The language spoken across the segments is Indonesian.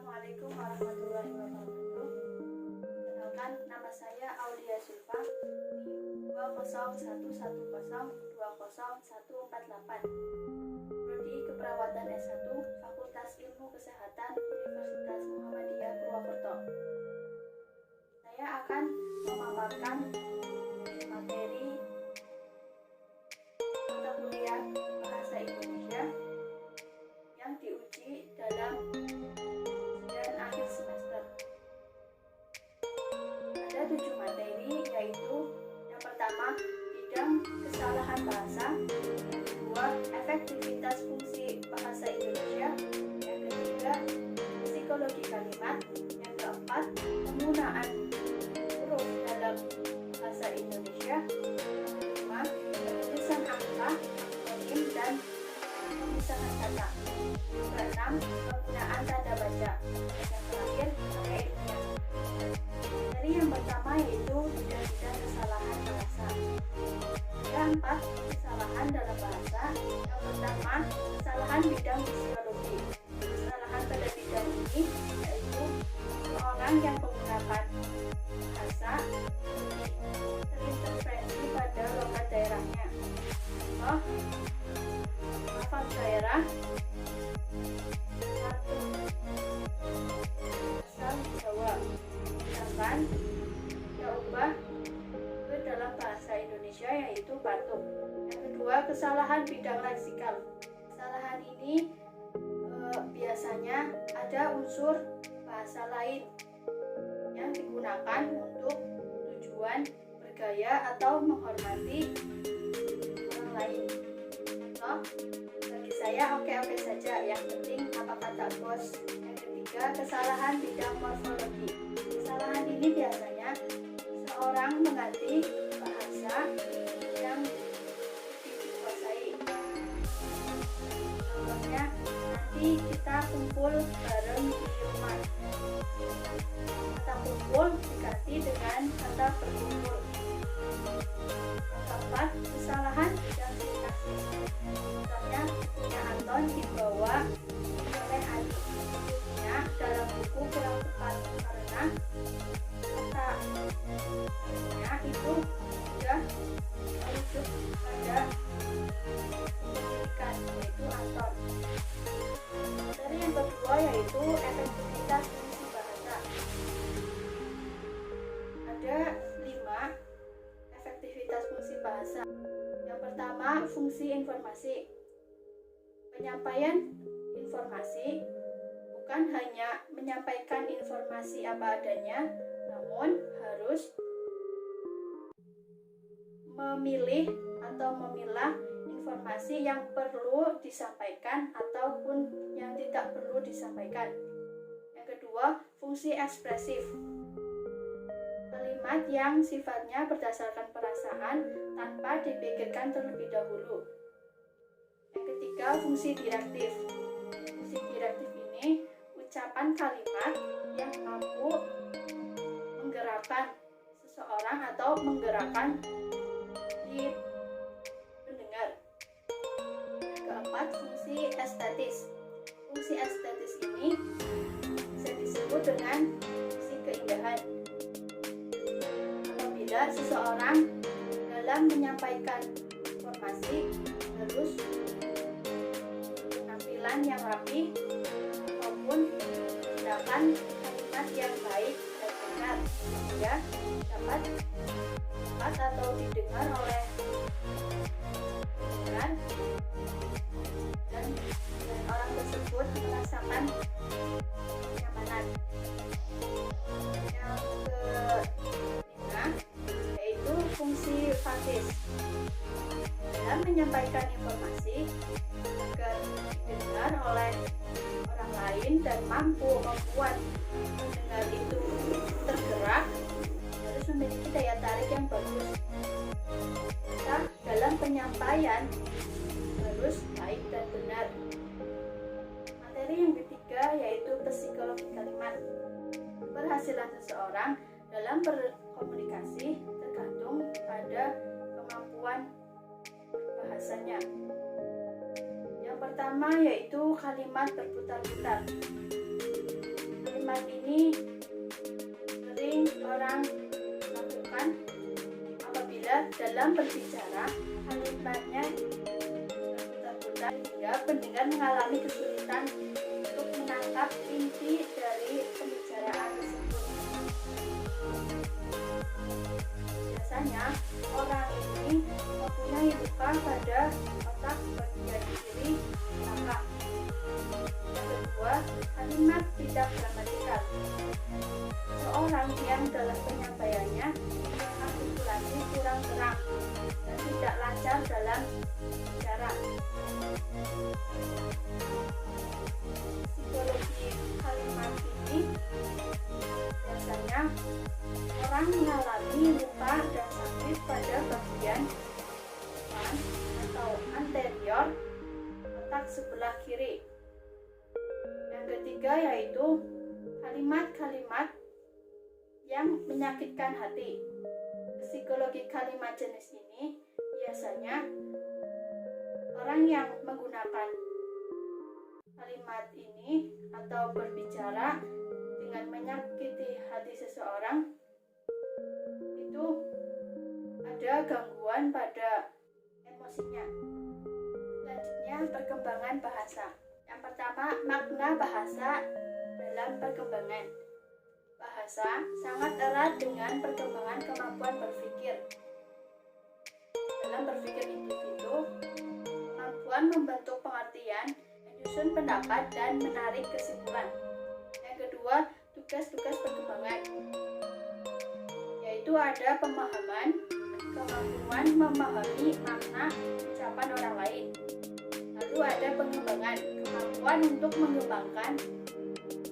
Assalamualaikum warahmatullahi wabarakatuh. Perkenalkan, nama saya Aulia Zulfa di 20110201448. Prodi Keperawatan S1 Fakultas Ilmu Kesehatan Universitas Muhammadiyah Purwokerto. Saya akan memaparkan materi mata kuliah Bahasa Indonesia yang diuji dalam ujian akhir semester. Ada 7 materi, yaitu yang pertama bidang kesalahan bahasa, yang kedua efektivitas fungsi bahasa Indonesia, yang ketiga psikologi kalimat, yang keempat penggunaan huruf dalam bahasa Indonesia, yang kelima penulisan angka, fonem dan pemisahan kata, yang keenam penggunaan tanda baca, yang terakhir karya ilmiah. Materi yang pertama yaitu bidang-bidang kesalahan bahasa. Ada 4 kesalahan dalam bahasa. Yang pertama, kesalahan bidang fisiologi. Kesalahan pada bidang ini yaitu seorang yang menggunakan bahasa terinterferensi pada logat daerahnya. Contoh, lafaz daerah satu asal Jawa, sedangkan kita ubah ke dalam bahasa Indonesia yaitu batuk. Yang kedua, kesalahan bidang leksikal. Kesalahan ini biasanya ada unsur bahasa lain yang digunakan untuk tujuan bergaya atau menghormati orang lain. Contoh, bagi saya oke-oke saja, yang penting apa kata bos. Yang ketiga, kesalahan bidang morfologi. Kesalahan ini biasanya seorang mengganti bahasa yang dikuasai. Contohnya, nanti kita kumpul bareng di rumah. Kata kumpul diganti dengan kata berkumpul. Yang keempat, kesalahan bidang sintaksis. Contohnya, bukunya Anton dibawa oleh Ali. Bukunya dalam buku kurang tepat karena kata nya itu sudah merujuk pada pendidikan, yaitu Anton. Materi yang kedua yaitu efektivitas fungsi bahasa. Ada 5 efektivitas fungsi bahasa. Yang pertama, fungsi informasi. Penyampaian informasi bukan hanya menyampaikan informasi apa adanya, namun harus memilih atau memilah informasi yang perlu disampaikan ataupun yang tidak perlu disampaikan. Yang kedua, fungsi ekspresif. Kalimat yang sifatnya berdasarkan perasaan tanpa dipikirkan terlebih dahulu. Yang ketiga, fungsi direktif. Fungsi direktif ini ucapan kalimat yang mampu menggerakkan seseorang atau menggerakkan si pendengar. Yang keempat, fungsi estetis. Fungsi estetis ini bisa disebut dengan fungsi keindahan. Apabila seseorang dalam menyampaikan informasi harus penampilan yang rapi ataupun menggunakan kalimat yang baik dan benar sehingga dapat atau didengar oleh pendengar dan orang tersebut merasakan kenyamanan. Yang kelima yaitu fungsi fasis. Dalam menyampaikan informasi agar didengar oleh orang lain dan mampu membuat pendengar itu tergerak, harus memiliki daya tarik yang bagus. Kita dalam penyampaian harus baik dan benar. Materi yang ketiga yaitu psikologi kalimat. Keberhasilan seseorang dalam berkomunikasi tergantung pada kemampuan bahasanya. Yang pertama yaitu kalimat berputar-putar. berbicara, kalimatnya berputar-putar hingga pendengar mengalami kesulitan untuk menangkap inti dari pembicaraan tersebut. Biasanya, orang ini mempunyai luka pada otak bagian kiri belakang. Yang kedua, kalimat tidak gramatikal. Seorang yang dalam penyampaiannya artikulasi kurang terang dan tidak lancar dalam bicara. Psikologi kalimat ini biasanya orang mengalami luka dan sakit pada bagian depan atau anterior otak sebelah kiri. Yang ketiga yaitu kalimat-kalimat yang menyakitkan hati. Psikologi kalimat jenis ini biasanya orang yang menggunakan kalimat ini atau berbicara dengan menyakiti hati seseorang itu ada gangguan pada emosinya. Selanjutnya, perkembangan bahasa. Yang pertama, makna bahasa dalam perkembangan. Bahasa sangat erat dengan perkembangan kemampuan berpikir. Dalam berpikir individu, kemampuan membentuk pengertian, menyusun pendapat, dan menarik kesimpulan. Yang kedua, tugas-tugas perkembangan, yaitu ada pemahaman, kemampuan memahami makna ucapan orang lain. Lalu ada pengembangan, kemampuan untuk mengembangkan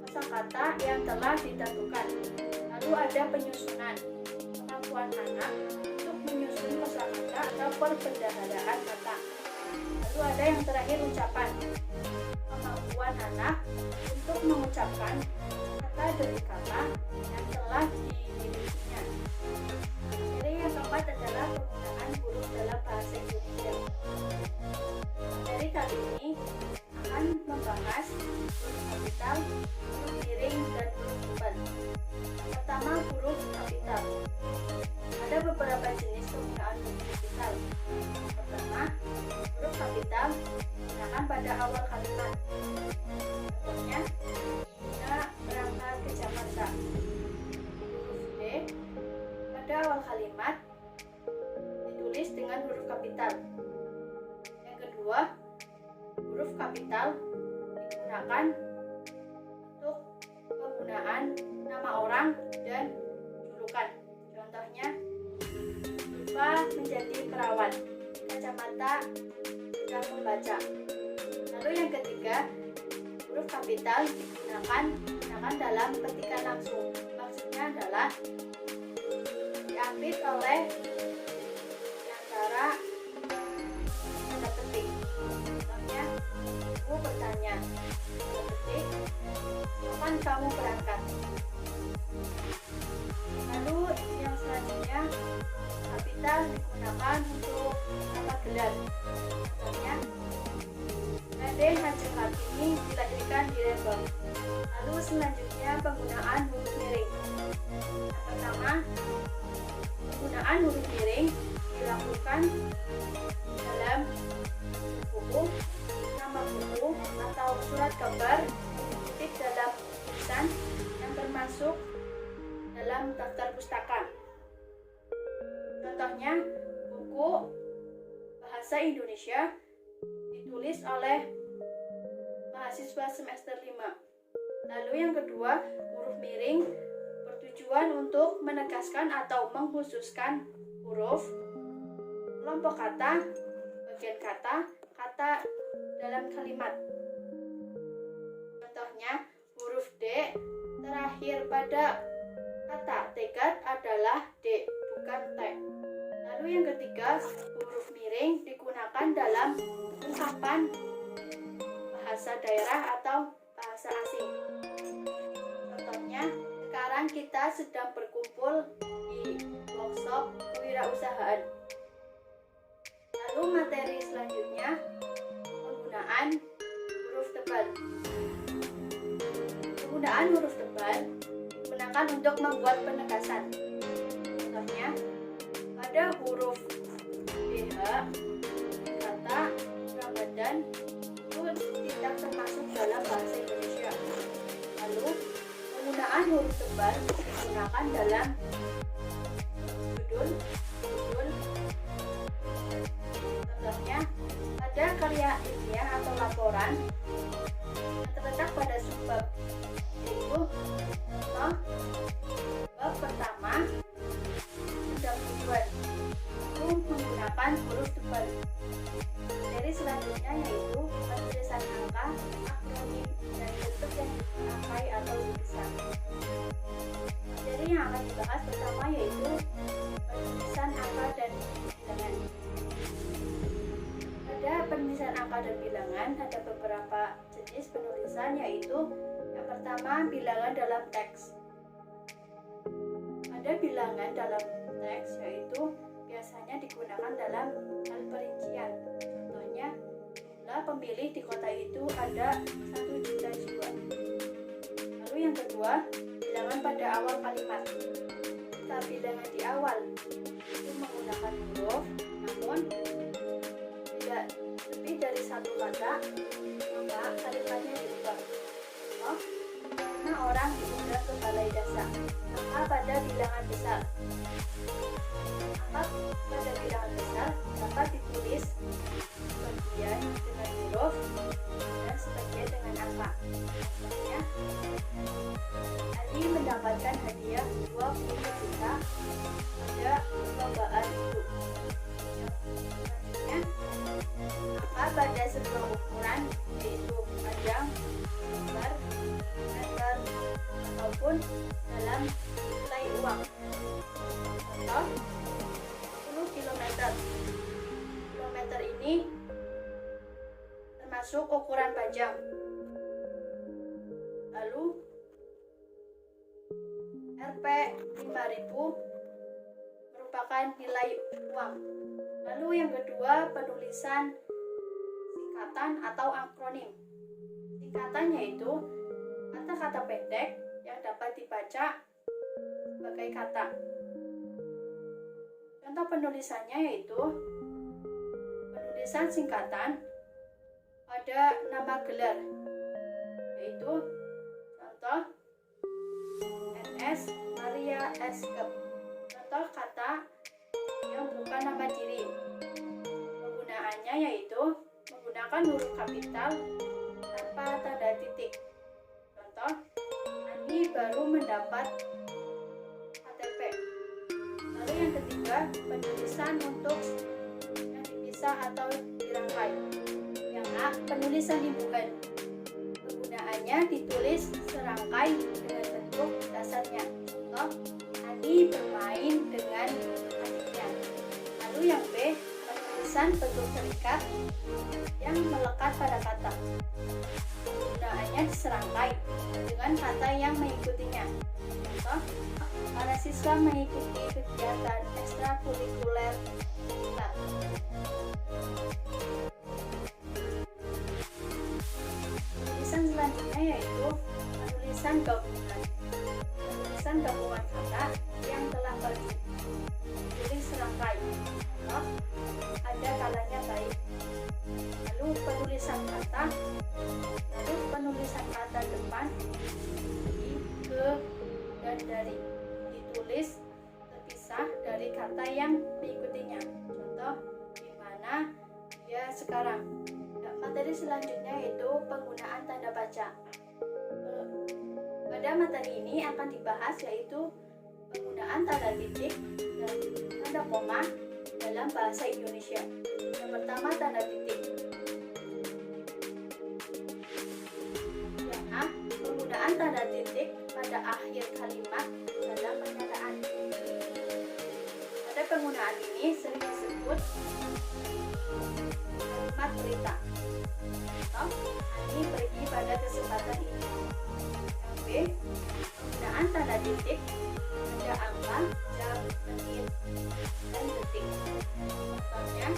kosakata yang telah ditentukan. Lalu ada penyusunan, kemampuan anak untuk menyusun kosakata atau perbendaharaan kata. Lalu ada yang terakhir ucapan, kemampuan anak untuk mengucapkan kata demi kata yang telah dimilikinya. Jadi yang keempat adalah penggunaan huruf dalam bahasa Indonesia. Dari kali ini akan membahas huruf kapital, huruf miring, dan huruf tebal. Pertama, huruf kapital. Ada beberapa jenis penggunaan huruf kapital. Pertama, huruf kapital digunakan pada awal kalimat. Contohnya, Bunda berangkat ke Jakarta. Huruf D pada awal kalimat ditulis dengan huruf kapital. Yang kedua, huruf kapital digunakan untuk penggunaan nama orang dan julukan. Contohnya, Diva menjadi perawat, kacamata sedang membaca. Lalu yang ketiga, huruf kapital digunakan dalam petikan langsung. Maksudnya adalah diambil oleh antara tanda petik. Contohnya, Ibu bertanya, tanda petik, kapan kamu berangkat? Lalu yang selanjutnya, kapital digunakan untuk nama gelar. Contohnya, Raden Hajeng Kartini dilahirkan di Lembang. Lalu selanjutnya penggunaan huruf miring. Yang pertama, penggunaan huruf miring dilakukan dalam buku, nama buku, atau surat kabar dikutip dalam tulisan yang termasuk dalam daftar pustaka. Contohnya, buku Bahasa Indonesia ditulis oleh mahasiswa semester 5. Lalu yang kedua, huruf miring bertujuan untuk menegaskan atau mengkhususkan huruf, kelompok kata, bagian kata, kata dalam kalimat. Contohnya, huruf D terakhir pada kata tegak adalah D, bukan T. Lalu yang ketiga, huruf miring digunakan dalam ungkapan bahasa daerah atau bahasa asing. Contohnya, sekarang kita sedang berkumpul di workshop kewirausahaan. Lalu materi selanjutnya, penggunaan huruf tebal. Penggunaan huruf tebal digunakan untuk membuat penegasan. Contohnya, pada huruf BH juga kata Ramadan itu tidak termasuk dalam bahasa Indonesia. Lalu penggunaan huruf tebal digunakan dalam judul. Contohnya, ada karya ilmiah atau laporan yang terletak pada subbab, yaitu contoh bab pertama pendahuluan itu menggunakan huruf tebal. Materi selanjutnya yaitu penulisan angka, akronim, dan bentuk yang dipakai atau tulisan. Materi yang akan dibahas pertama yaitu penulisan angka dan bilangan. Pada penulisan angka dan bilangan ada beberapa jenis penulisan, yaitu yang pertama bilangan dalam teks. Ada bilangan dalam teks yaitu biasanya digunakan dalam hal perincian. Contohnya, jumlah pemilih di kota itu ada 1 juta jiwa. Lalu yang kedua, bilangan pada awal kalimat. Jika bilangan di awal itu menggunakan huruf, namun tidak lebih dari 1 kata, maka kalimatnya diubah. Oh, karena orang diundang ke balai desa, maka pada bilangan besar. Maka pada bilangan besar dapat ditulis sebagian dengan huruf dan sebagian dengan angka. Contohnya, Ali mendapatkan hadiah 20 juta pada perlombaan itu. Selanjutnya, maka pada sebuah ukuran yaitu panjang, lebar, meter, ataupun dalam nilai uang. Contoh, 10 km. Kilometer ini termasuk ukuran panjang. Lalu Rp 5.000 merupakan nilai uang. Lalu yang kedua, penulisan singkatan atau akronim. Singkatan yaitu kata-kata pendek yang dapat dibaca sebagai kata. Contoh penulisannya yaitu penulisan singkatan pada nama gelar, yaitu contoh NS Maria S. Gep. Contoh kata yang bukan nama diri. Penggunaannya yaitu menggunakan huruf kapital tanpa tanda titik. Contoh, Ani baru mendapat KTP. Lalu yang ketiga, penulisan untuk yang dipisah atau dirangkai. Yang A, penulisan imbuhan. Penggunaannya ditulis serangkai dengan bentuk dasarnya. Contoh, Ani bermain dengan adiknya. Lalu yang B, penulisan bentuk terikat yang melekat pada kata. Penggunaannya diserangkai dengan kata yang mengikutinya. Contoh, para siswa mengikuti kegiatan ekstrakurikuler silat. Penulisan selanjutnya yaitu penulisan gabungan. Penulisan gabungan kata yang telah ditulis serangkai. Contoh, ada kalanya baik. Lalu penulisan kata depan di, ke, dan dari ditulis terpisah dari kata yang mengikutinya. Contoh, di mana dia sekarang. Materi selanjutnya yaitu penggunaan tanda baca. Pada materi ini akan dibahas yaitu penggunaan tanda titik dan tanda koma dalam bahasa Indonesia. Yang pertama, tanda titik. Yang A, penggunaan tanda titik pada akhir kalimat dalam pernyataan. Pada penggunaan ini sering disebut kalimat berita. Contoh, Ani pergi pada kesempatan ini. Yang B, penggunaan tanda titik pada angka, jam, menit, dan detik. Contohnya,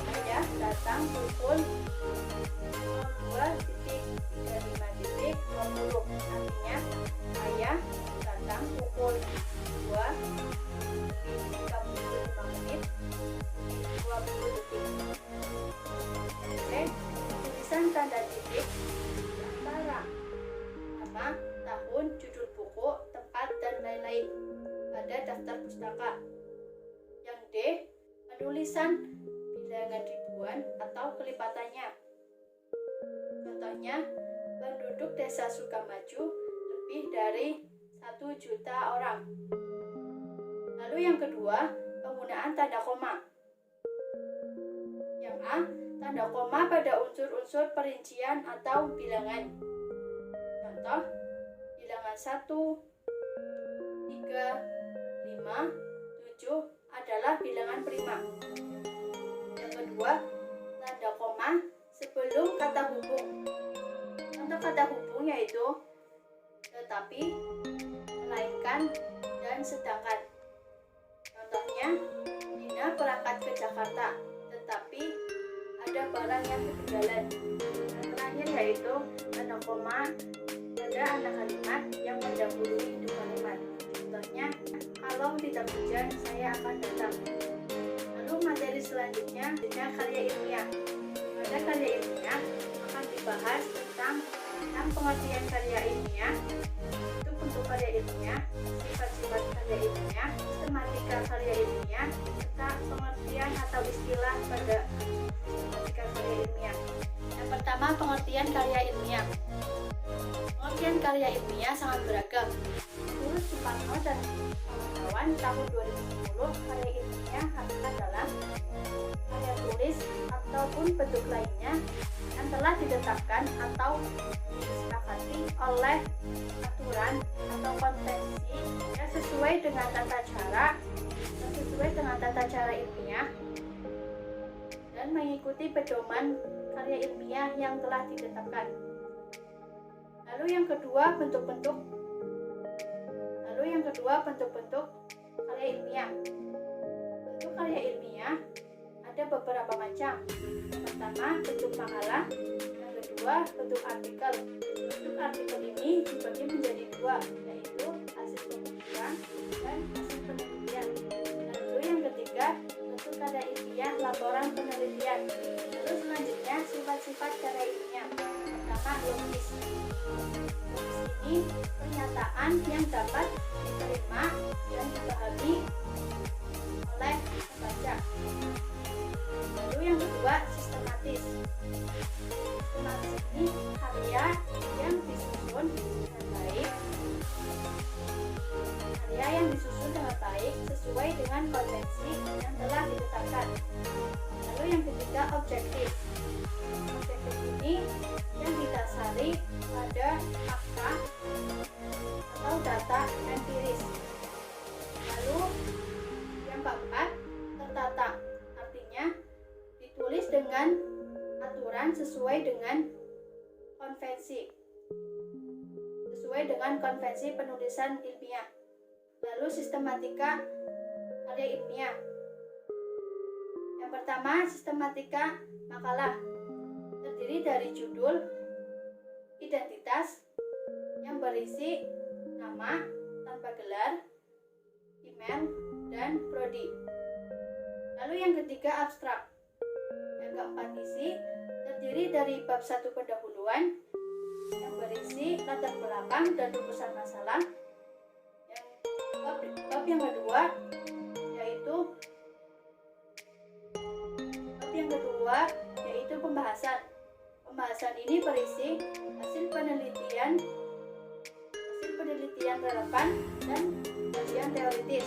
ayah datang pukul 02.35.20. Artinya, ayah datang pukul 2.35 penulisan bilangan ribuan atau kelipatannya. Contohnya, penduduk Desa Sukamaju lebih dari 1 juta orang. Lalu yang kedua, penggunaan tanda koma. Yang A, tanda koma pada unsur-unsur perincian atau bilangan. Contoh, bilangan 1, 3, 5, 7 adalah bilangan prima. Yang kedua, tanda koma sebelum kata hubung. Contoh kata hubung yaitu tetapi, melainkan, dan sedangkan. Contohnya, Dina berangkat ke Jakarta, tetapi ada barang yang ketinggalan. Yang terakhir yaitu tanda koma pada anak kalimat yang mendahului induk kalimat. Contohnya, kalau tidak hujan, saya akan datang. Lalu materi selanjutnya adalah karya ilmiah. Pada karya ilmiah akan dibahas tentang pengertian karya ilmiah, bentuk karya ilmiah, sifat-sifat karya ilmiah, sistematika karya ilmiah, serta pengertian atau istilah pada sistematika karya ilmiah. Yang pertama, pengertian karya ilmiah. Pengertian karya ilmiah sangat beragam. Menurut Suparno dan kawan-kawan tahun 2010, karya ilmiah adalah karya tulis ataupun bentuk lainnya yang telah ditetapkan atau disepakati oleh aturan atau konvensi yang sesuai dengan tata cara ilmiah dan mengikuti pedoman karya ilmiah yang telah ditetapkan. Lalu yang kedua, bentuk-bentuk karya ilmiah. Bentuk karya ilmiah ada beberapa macam. Yang pertama, bentuk makalah. Yang kedua, bentuk artikel. Bentuk artikel ini dibagi menjadi dua, yaitu hasil pemikiran dan hasil penelitian. Lalu yang ketiga, bentuk karya ilmiah laporan penelitian. Lalu selanjutnya, sifat-sifat karya ilmiah. Pertama, logis. Ini pernyataan yang dapat diterima dan dipahami oleh pembaca. Lalu yang kedua, sistematis. Sistematis ini karya yang disusun dengan baik sesuai dengan konvensi yang telah ditetapkan. Lalu yang ketiga, objektif. Objektif ini yang didasari pada fakta atau data empiris. Lalu yang keempat, tertata. Artinya ditulis dengan aturan sesuai dengan konvensi penulisan ilmiah. Lalu sistematika karya ilmiah. Yang pertama, sistematika makalah. Terdiri dari judul, identitas yang berisi nama tanpa gelar, email, dan prodi. Lalu yang ketiga, abstrak. Yang keempat, isi. Terdiri dari bab 1 pendahuluan yang berisi latar belakang dan rumusan masalah. Bab yang kedua yaitu pembahasan. Pembahasan ini berisi hasil penelitian relevan dan kajian teoritis.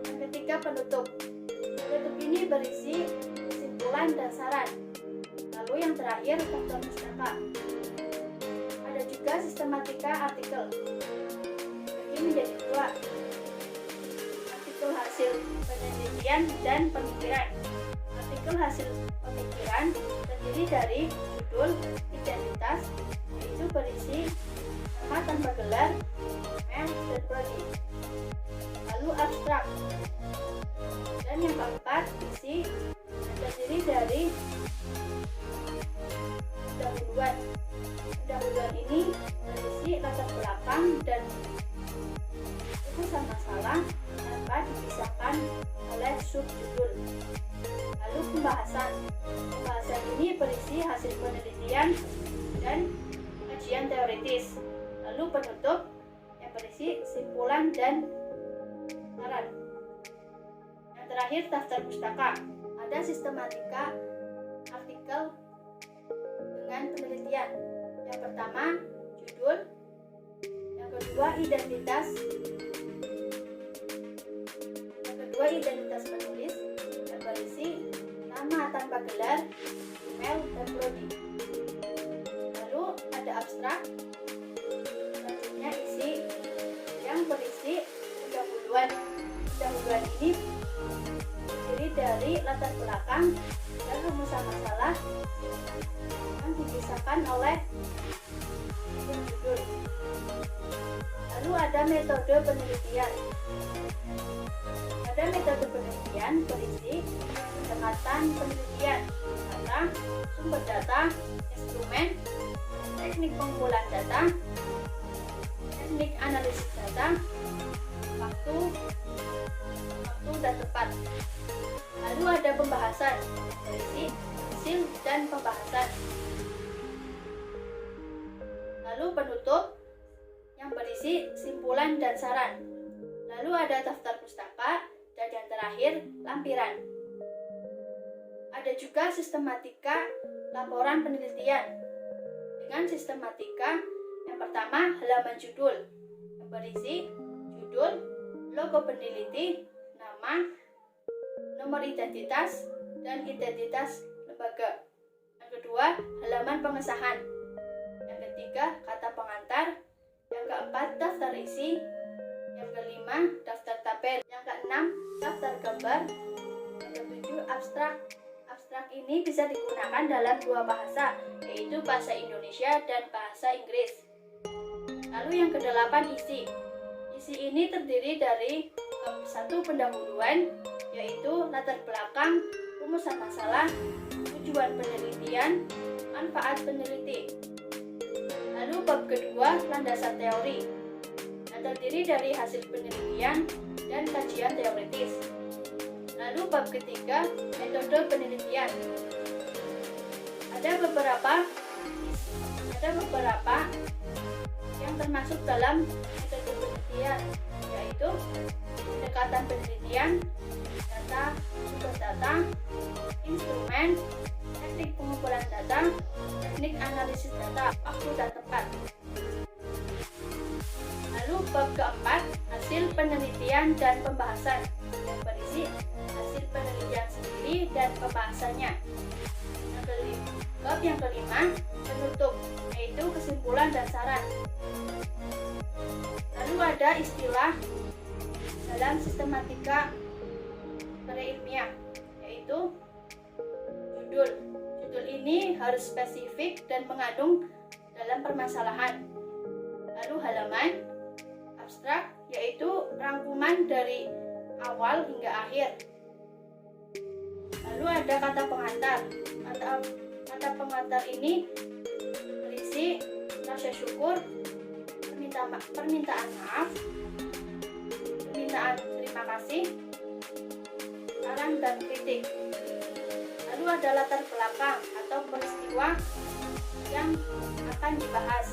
Yang ketiga, penutup. Penutup ini berisi kesimpulan dan saran. Lalu yang terakhir, daftar pustaka. Ada juga sistematika artikel. Ini menjadi dua. Artikel hasil penelitian dan pemikiran. Artikel hasil pemikiran terdiri dari judul, identitas, yaitu berisi nama tanpa gelar, email, dan prodi. Lalu abstrak. Dan yang keempat, isi, terdiri dari pendahuluan. Pendahuluan ini berisi latar belakang dan rumusan masalah tanpa dipisahkan oleh subjudul. Lalu pembahasan. Pembahasan ini berisi hasil penelitian dan kajian teoritis. Lalu penutup yang berisi kesimpulan dan saran. Yang terakhir, daftar pustaka. ada sistematika artikel dengan penelitian. Yang pertama, judul. Yang kedua, identitas. Yang kedua, identitas penulis yang berisi nama tanpa gelar, email, dan prodi. Lalu ada abstrak. Selanjutnya isi yang berisi pendahuluan. Pendahuluan ini terdiri dari latar belakang dan rumusan masalah yang dipisahkan oleh judul. Lalu ada metode penelitian. Pada metode penelitian berisi pendekatan penelitian, data, sumber data, instrumen, teknik pengumpulan data, teknik analisis data, waktu dan tepat. Lalu ada pembahasan, berisi hasil dan pembahasan. Lalu penutup yang berisi simpulan dan saran. Lalu ada daftar pustaka dan yang terakhir lampiran. Ada juga sistematika laporan penelitian. Dengan sistematika yang pertama halaman judul yang berisi judul, logo peneliti, nama, nomor identitas, dan identitas lembaga. Yang kedua, halaman pengesahan. Yang ketiga, kata pengantar. Yang keempat, daftar isi. Yang kelima, daftar tabel. Yang keenam, daftar gambar. Yang ketujuh, abstrak. Abstrak ini bisa digunakan dalam dua bahasa, yaitu bahasa Indonesia dan bahasa Inggris. Lalu yang kedelapan, isi. Isi ini terdiri dari satu pendahuluan, yaitu latar belakang, rumusan masalah, tujuan penelitian, manfaat peneliti. Lalu bab kedua, landasan teori, yang terdiri dari hasil penelitian dan kajian teoritis. Lalu bab ketiga, metode penelitian. Ada beberapa yang termasuk dalam metode penelitian, yaitu pendekatan penelitian, data, sumber data, instrumen, teknik pengumpulan data, teknik analisis data, waktu dan tempat. Lalu bab keempat, hasil penelitian dan pembahasan, yang berisi hasil penelitian sendiri dan pembahasannya. Bab yang kelima, penutup, yaitu kesimpulan dan saran. Lalu ada istilah dalam sistematika karya ilmiah, yaitu judul. Judul ini harus spesifik dan mengandung dalam permasalahan. Lalu halaman, abstrak, yaitu rangkuman dari awal hingga akhir. Lalu ada kata pengantar. Kata pengantar ini berisi rasa syukur, permintaan maaf, permintaan terima kasih, saran dan kritik. Lalu ada latar belakang atau peristiwa yang akan dibahas.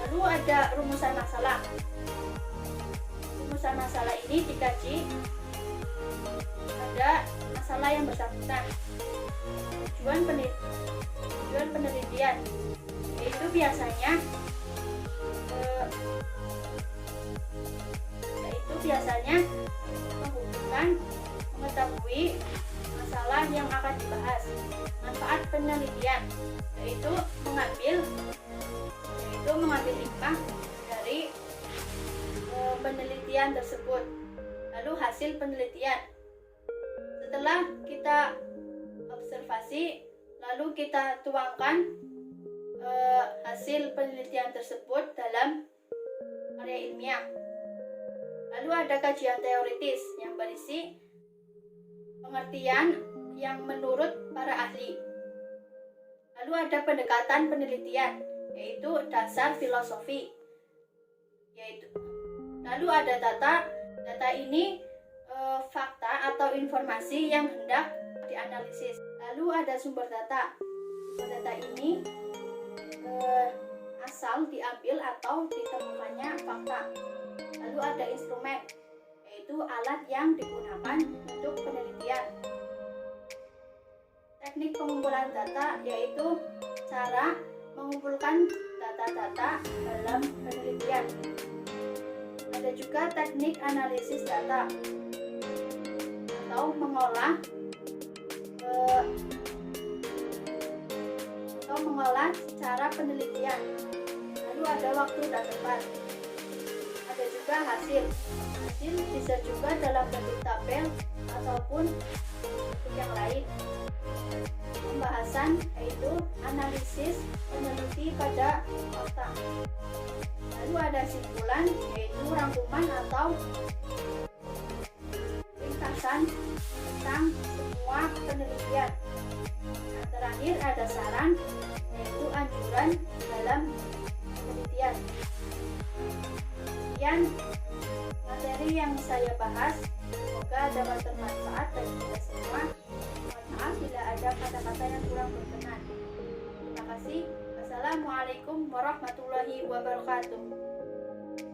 Lalu ada rumusan masalah. Rumusan masalah ini dikaji pada masalah yang bersangkutan. Tujuan penelitian, yaitu biasanya menghubungkan mengetahui masalah yang akan dibahas. Manfaat penelitian, yaitu mengambil hikmah dari penelitian tersebut. Lalu hasil penelitian, setelah kita observasi, lalu kita tuangkan hasil penelitian tersebut dalam karya ilmiah. Lalu ada kajian teoritis yang berisi pengertian yang menurut para ahli. Lalu ada pendekatan penelitian, yaitu dasar filosofi. Lalu ada data. Data ini fakta atau informasi yang hendak dianalisis. Lalu ada sumber data. Sumber data ini asal diambil atau ditemukannya fakta. Lalu ada instrumen, yaitu alat yang digunakan untuk penelitian. Teknik pengumpulan data yaitu cara mengumpulkan data-data dalam penelitian. Ada juga teknik analisis data atau mengolah secara penelitian. Lalu ada waktu dan tempat. Ada juga hasil. Hasil bisa juga dalam bentuk tabel ataupun bentuk yang lain. Pembahasan yaitu analisis peneliti pada fakta. Lalu ada simpulan yaitu rangkuman atau ringkasan tentang semua penelitian. Nah, terakhir ada saran yaitu anjuran dalam penelitian. Sekian materi yang saya bahas, semoga dapat bermanfaat bagi kita semua. Mohon maaf bila ada kata-kata yang kurang berkenan. Terima kasih. Wassalamualaikum warahmatullahi wabarakatuh.